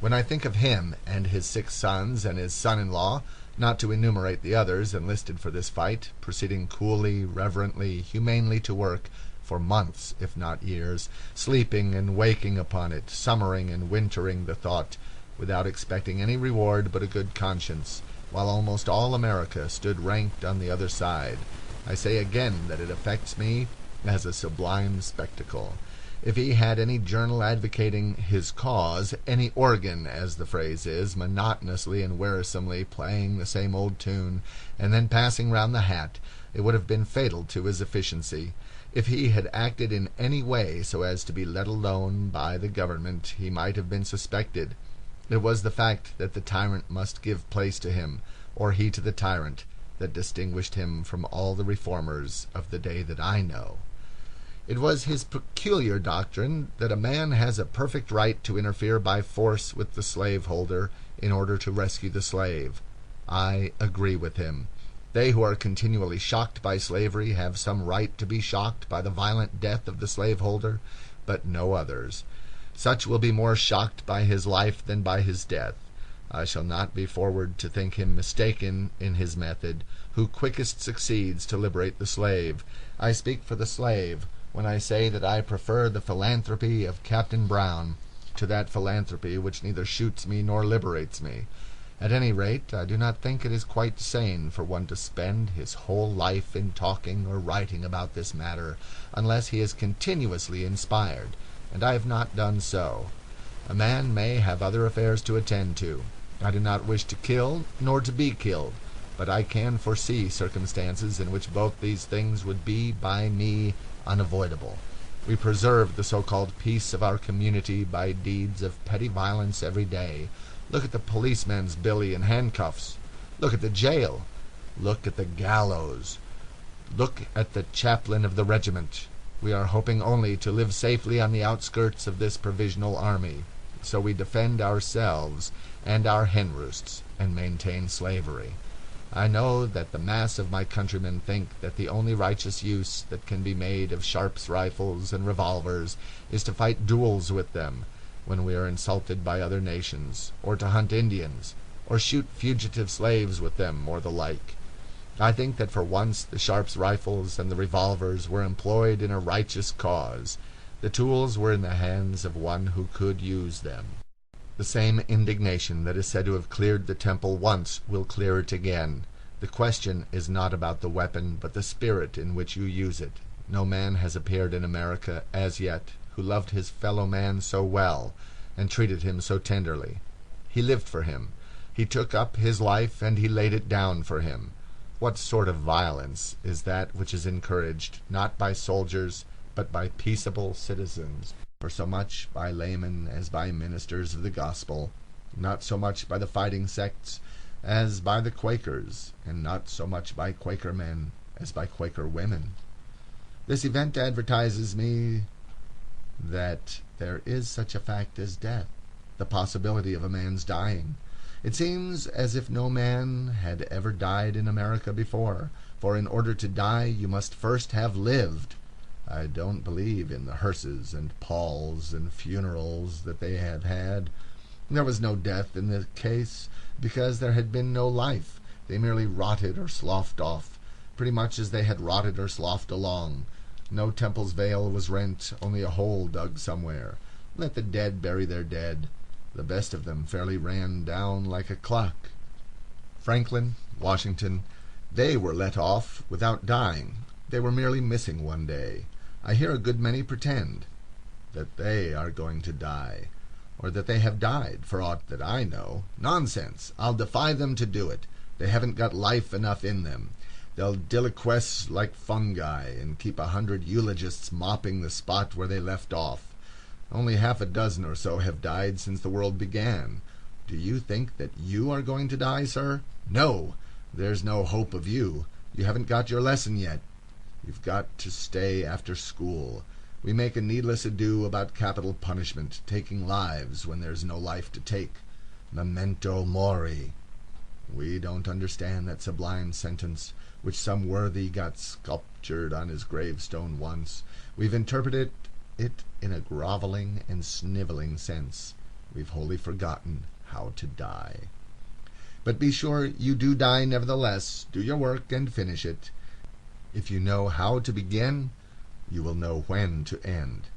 When I think of him and his 6 sons and his son-in-law, not to enumerate the others enlisted for this fight, proceeding coolly, reverently, humanely to work, for months, if not years, sleeping and waking upon it, summering and wintering the thought, without expecting any reward but a good conscience, while almost all America stood ranked on the other side, I say again that it affects me as a sublime spectacle. If he had any journal advocating his cause, any organ, as the phrase is, monotonously and wearisomely playing the same old tune, and then passing round the hat, it would have been fatal to his efficiency. If he had acted in any way so as to be let alone by the government, he might have been suspected. It was the fact that the tyrant must give place to him, or he to the tyrant, that distinguished him from all the reformers of the day that I know. It was his peculiar doctrine that a man has a perfect right to interfere by force with the slaveholder in order to rescue the slave. I agree with him. They who are continually shocked by slavery have some right to be shocked by the violent death of the slaveholder, but no others. Such will be more shocked by his life than by his death. I shall not be forward to think him mistaken in his method, who quickest succeeds to liberate the slave. I speak for the slave when I say that I prefer the philanthropy of Captain Brown to that philanthropy which neither shoots me nor liberates me. At any rate, I do not think it is quite sane for one to spend his whole life in talking or writing about this matter, unless he is continuously inspired, and I have not done so. A man may have other affairs to attend to. I do not wish to kill, nor to be killed, but I can foresee circumstances in which both these things would be, by me, unavoidable. We preserve the so-called peace of our community by deeds of petty violence every day. Look at the policeman's billy in handcuffs. Look at the jail. Look at the gallows. Look at the chaplain of the regiment. We are hoping only to live safely on the outskirts of this provisional army. So we defend ourselves and our hen roosts and maintain slavery. I know that the mass of my countrymen think that the only righteous use that can be made of Sharp's rifles and revolvers is to fight duels with them when we are insulted by other nations, or to hunt Indians, or shoot fugitive slaves with them, or the like. I think that for once the Sharp's rifles and the revolvers were employed in a righteous cause. The tools were in the hands of one who could use them. The same indignation that is said to have cleared the temple once will clear it again. The question is not about the weapon, but the spirit in which you use it. No man has appeared in America as yet who loved his fellow man so well, and treated him so tenderly. He lived for him. He took up his life, and he laid it down for him. What sort of violence is that which is encouraged, not by soldiers, but by peaceable citizens, or so much by laymen as by ministers of the gospel, not so much by the fighting sects as by the Quakers, and not so much by Quaker men as by Quaker women? This event advertises me that there is such a fact as death, the possibility of a man's dying. It seems as if no man had ever died in America before, for in order to die you must first have lived. I don't believe in the hearses and palls and funerals that they have had. There was no death in the case, because there had been no life. They merely rotted or sloughed off, pretty much as they had rotted or sloughed along. No temple's veil was rent, only a hole dug somewhere. Let the dead bury their dead. The best of them fairly ran down like a clock. Franklin, Washington, they were let off without dying. They were merely missing one day. I hear a good many pretend that they are going to die, or that they have died, for aught that I know. Nonsense! I'll defy them to do it. They haven't got life enough in them. They'll deliquesce like fungi, and keep 100 eulogists mopping the spot where they left off. Only half a dozen or so have died since the world began. Do you think that you are going to die, sir? No! There's no hope of you. You haven't got your lesson yet. You've got to stay after school. We make a needless ado about capital punishment, taking lives when there's no life to take. Memento mori. We don't understand that sublime sentence, which some worthy got sculptured on his gravestone once. We've interpreted it in a grovelling and snivelling sense. we've wholly forgotten how to die. But be sure you do die nevertheless. Do your work and finish it. If you know how to begin, you will know when to end.